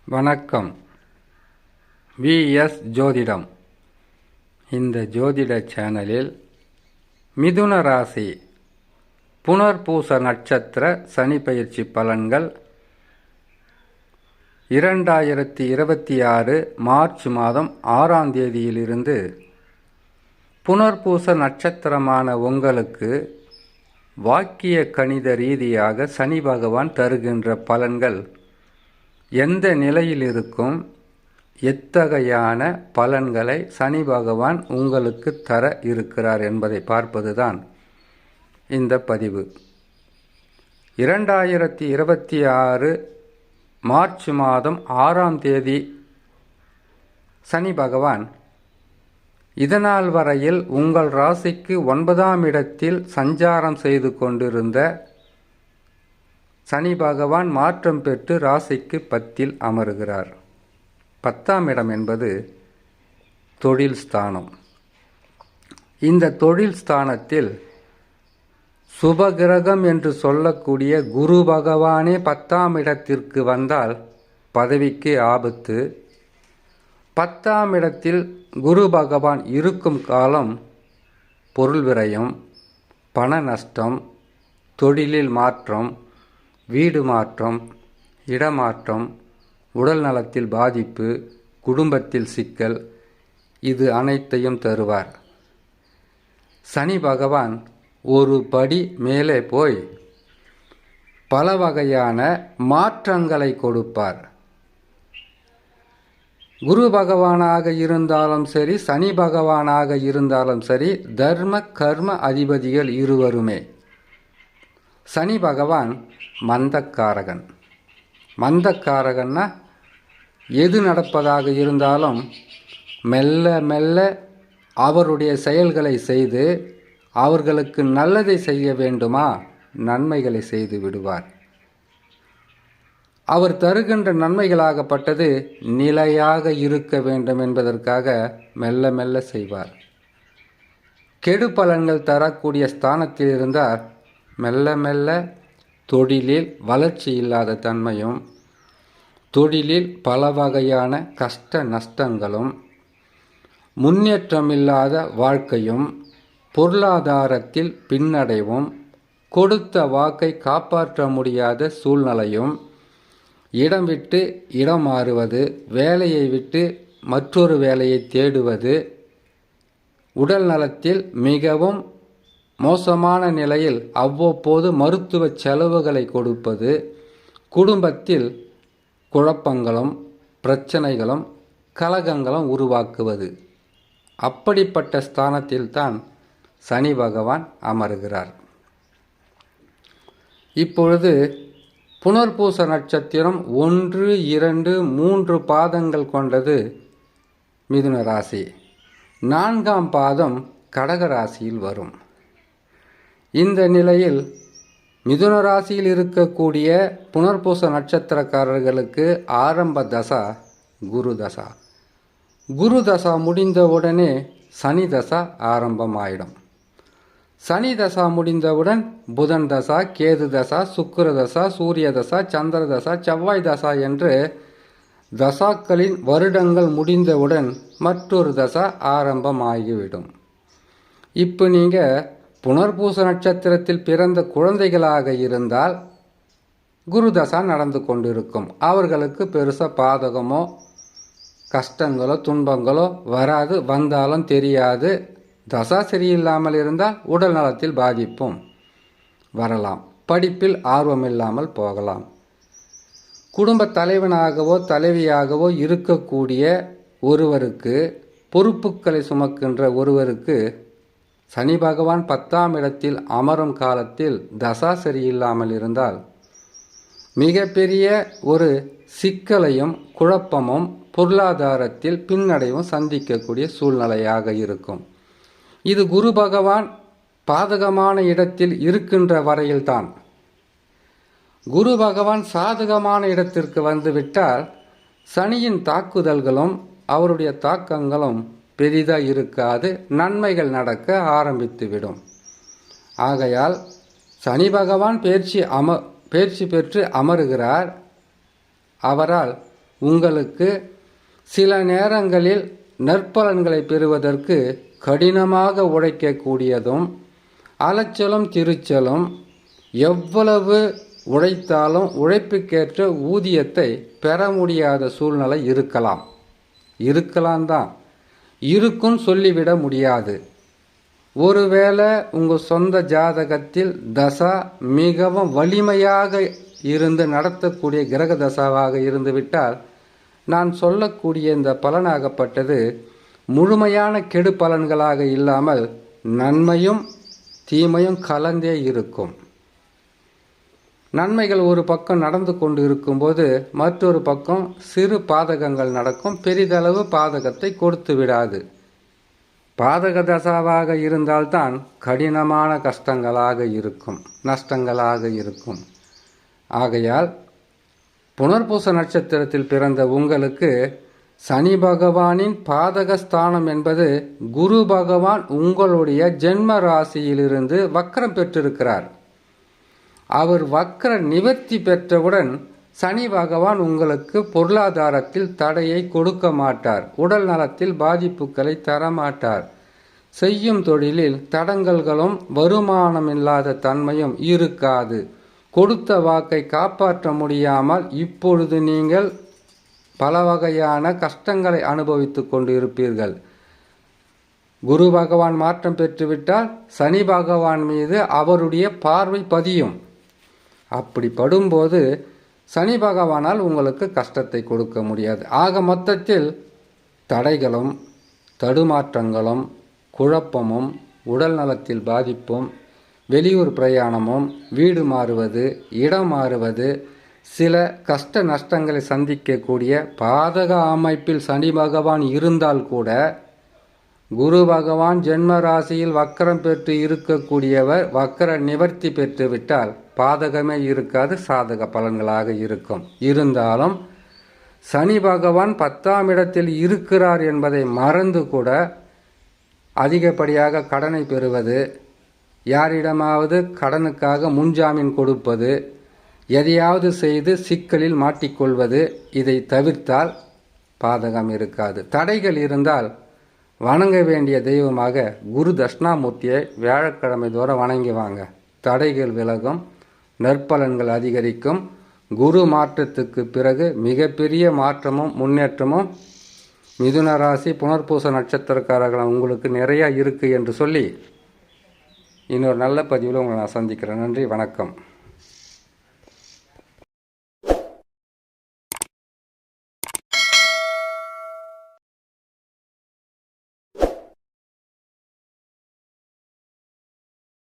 வணக்கம். விஎஸ் ஜோதிடம். இந்த ஜோதிட சேனலில் மிதுன ராசி புனர்பூச நட்சத்திர சனி பயிற்சி பலன்கள் 2026 மார்ச் மாதம் 6ஆம் தேதியிலிருந்து புனர்பூச நட்சத்திரமான உங்களுக்கு வாக்கிய கணித ரீதியாக சனி பகவான் தருகின்ற பலன்கள் எந்த நிலையில் இருக்கும், எத்தகையான பலன்களை சனி பகவான் உங்களுக்கு தர இருக்கிறார் என்பதை பார்ப்பதுதான் இந்த பதிவு. 2026 மார்ச் மாதம் 6ஆம் தேதி சனி பகவான் இதனால் வரையில் உங்கள் ராசிக்கு 9ஆம் இடத்தில் சஞ்சாரம் செய்து கொண்டிருந்த சனி பகவான் மாற்றம் பெற்று ராசிக்கு 10இல் அமருகிறார். 10ஆம் இடம் என்பது தொழில் ஸ்தானம். இந்த தொழில் ஸ்தானத்தில் சுபகிரகம் என்று சொல்லக்கூடிய குரு பகவானே 10ஆம் இடத்திற்கு வந்தால் பதவிக்கு ஆபத்து. 10ஆம் இடத்தில் குரு பகவான் இருக்கும் காலம் பொருள் விரயம், பண நஷ்டம், தொழிலில் மாற்றம், வீடு மாற்றம், இடமாற்றம், உடல் நலத்தில் பாதிப்பு, குடும்பத்தில் சிக்கல், இது அனைத்தையும் தருவார். சனி பகவான் ஒரு படி மேலே போய் பல வகையான மாற்றங்களை கொடுப்பார். குரு பகவானாக இருந்தாலும் சரி, சனி பகவானாக இருந்தாலும் சரி, தர்ம கர்ம அதிபதிகள் இருவருமே. சனி பகவான் மந்தக்காரகன். மந்தக்காரகன்னா எது நடப்பதாக இருந்தாலும் மெல்ல மெல்ல அவருடைய செயல்களை செய்து அவர்களுக்கு நல்லதை செய்ய வேண்டுமா, நன்மைகளை செய்து விடுவார். அவர் தருகின்ற நன்மைகளாகப்பட்டது நிலையாக இருக்க வேண்டும் என்பதற்காக மெல்ல மெல்ல செய்வார். கெடு பலன்கள் தரக்கூடிய ஸ்தானத்தில் இருந்தால் மெல்ல மெல்ல தொழிலில் வளர்ச்சி இல்லாத தன்மையும், தொழிலில் பல வகையான கஷ்ட நஷ்டங்களும், முன்னேற்றமில்லாத வாழ்க்கையும், பொருளாதாரத்தில் பின்னடைவும், கொடுத்த வாக்கை காப்பாற்ற முடியாத சூழ்நிலையும், இடம் விட்டு இடம் மாறுவது, வேலையை விட்டு மற்றொரு வேலையை தேடுவது, உடல் நலத்தில் மிகவும் மோசமான நிலையில் அவ்வப்போது மருத்துவ செலவுகளை கொடுப்பது, குடும்பத்தில் குழப்பங்களும் பிரச்சனைகளும் கலகங்களும் உருவாக்குவது, அப்படிப்பட்ட ஸ்தானத்தில்தான் சனி பகவான் அமருகிறார். இப்பொழுது புனர்பூச நட்சத்திரம் 1, 2, 3 பாதங்கள் கொண்டது மிதுன ராசி. 4ஆம் பாதம் கடக ராசியில் வரும். இந்த நிலையில் மிதுன ராசியில் இருக்கக்கூடிய புனர்பூச நட்சத்திரக்காரர்களுக்கு ஆரம்ப தசா குரு தசா. குரு தசா முடிந்தவுடனே சனி தசா ஆரம்பமாயிடும். சனி தசா முடிந்தவுடன் புதன் தசா, கேது தசா, சுக்கிர தசா, சூரிய தசா, சந்திர தசா, செவ்வாய் தசா என்று தசாக்களின் வருடங்கள் முடிந்தவுடன் மற்றொரு தசா ஆரம்பமாகிவிடும். இப்போ நீங்கள் புனர்பூச நட்சத்திரத்தில் பிறந்த குழந்தைகளாக இருந்தால் குரு தசா நடந்து கொண்டிருக்கும். அவர்களுக்கு பெருசாக பாதகமோ கஷ்டங்களோ துன்பங்களோ வராது, வந்தாலும் தெரியாது. தசா சரியில்லாமல் இருந்தால் உடல் நலத்தில் பாதிப்பும் வரலாம். படிப்பில் ஆர்வமில்லாமல் போகலாம். குடும்ப தலைவனாகவோ தலைவியாகவோ இருக்கக்கூடிய ஒருவருக்கு, பொறுப்புகளை சுமக்கின்ற ஒருவருக்கு சனி பகவான் 10ஆம் இடத்தில் அமரும் காலத்தில் தசா சரியில்லாமல் இருந்தால் மிகப்பெரிய ஒரு சிக்கலையும் குழப்பமும் பொருளாதாரத்தில் பின்னடைவும் சந்திக்கக்கூடிய சூழ்நிலையாக இருக்கும். இது குரு பகவான் பாதகமான இடத்தில் இருக்கின்ற வரையில்தான். குரு பகவான் சாதகமான இடத்திற்கு வந்துவிட்டால் சனியின் தாக்குதல்களும் அவருடைய தாக்கங்களும் பெரிதாக இருக்காது, நன்மைகள் நடக்க ஆரம்பித்துவிடும். ஆகையால் சனி பகவான் பேர்ச்சி பெற்று அமருகிறார். அவரால் உங்களுக்கு சில நேரங்களில் நற்பலன்களை பெறுவதற்கு கடினமாக உழைக்கக்கூடியதும் அலைச்சலும் திருச்சலும், எவ்வளவு உழைத்தாலும் உழைப்புக்கேற்ற ஊதியத்தை பெற முடியாத சூழ்நிலை இருக்கலாம் தான், இருக்குன்னு சொல்லிவிட முடியாது. ஒருவேளை உங்கள் சொந்த ஜாதகத்தில் தசா மிகவும் வலிமையாக இருந்து நடத்தக்கூடிய கிரக தசாவாக இருந்துவிட்டால் நான் சொல்லக்கூடிய இந்த பலனாகப்பட்டது முழுமையான கெடு பலன்களாக இல்லாமல் நன்மையும் தீமையும் கலந்தே இருக்கும். நன்மைகள் ஒரு பக்கம் நடந்து கொண்டு இருக்கும்போது மற்றொரு பக்கம் சிறு பாதகங்கள் நடக்கும், பெரிதளவு பாதகத்தை கொடுத்து விடாது. பாதக தசாவாக இருந்தால்தான் கடினமான கஷ்டங்களாக இருக்கும், நஷ்டங்களாக இருக்கும். ஆகையால் புனர்பூச நட்சத்திரத்தில் பிறந்த உங்களுக்கு சனி பகவானின் பாதகஸ்தானம் என்பது குரு பகவான் உங்களுடைய ஜென்ம ராசியிலிருந்து வக்ரம் பெற்றிருக்கிறார். அவர் வக்ர நிவர்த்தி பெற்றவுடன் சனி பகவான் உங்களுக்கு பொருளாதாரத்தில் தடையை கொடுக்க மாட்டார், உடல் நலத்தில் பாதிப்புகளை தரமாட்டார். செய்யும் தொழிலில் தடங்கல்களும் வருமானம் இல்லாத தன்மையும் இருக்காது. கொடுத்த வாக்கை காப்பாற்ற முடியாமல் இப்பொழுது நீங்கள் பல வகையான கஷ்டங்களை அனுபவித்து கொண்டு இருப்பீர்கள். குரு பகவான் மாற்றம் பெற்றுவிட்டால் சனி பகவான் மீது அவருடைய பார்வை பதியும். அப்படி படும்போது சனி பகவானால் உங்களுக்கு கஷ்டத்தை கொடுக்க முடியாது. ஆக மொத்தத்தில் தடைகளும் தடுமாற்றங்களும் குழப்பமும் உடல் நலத்தில் பாதிப்பும் வெளியூர் பிரயாணமும் வீடு மாறுவது இடம் மாறுவது சில கஷ்ட நஷ்டங்களை சந்திக்கக்கூடிய பாதக அமைப்பில் சனி பகவான் இருந்தால் கூட குரு பகவான் ஜென்ம ராசியில் வக்கரம் பெற்று இருக்கக்கூடியவர் வக்கர நிவர்த்தி பெற்றுவிட்டால் பாதகமே இருக்காது, சாதக பலன்களாக இருக்கும். இருந்தாலும் சனி பகவான் 10ஆம் இடத்தில் இருக்கிறார் என்பதை மறந்து கூட அதிகப்படியாக கடனை பெறுவது, யாரிடமாவது கடனுக்காக முன்ஜாமீன் கொடுப்பது, எதையாவது செய்து சிக்கலில் மாட்டிக்கொள்வது, இதை தவிர்த்தால் பாதகம் இருக்காது. தடைகள் இருந்தால் வணங்க வேண்டிய தெய்வமாக குரு தட்சிணாமூர்த்தியை வியாழக்கிழமை தோறும் வணங்கி வாங்க. தடைகள் விலகும், நற்பலன்கள் அதிகரிக்கும். குரு மாற்றத்துக்கு பிறகு மிகப்பெரிய மாற்றமும் முன்னேற்றமும் மிதுன ராசி புனர்பூச நட்சத்திரக்காரர்கள் உங்களுக்கு நிறையா இருக்குது என்று சொல்லி இன்னொரு நல்ல பதிவில் உங்களை நான் சந்திக்கிறேன். நன்றி, வணக்கம்.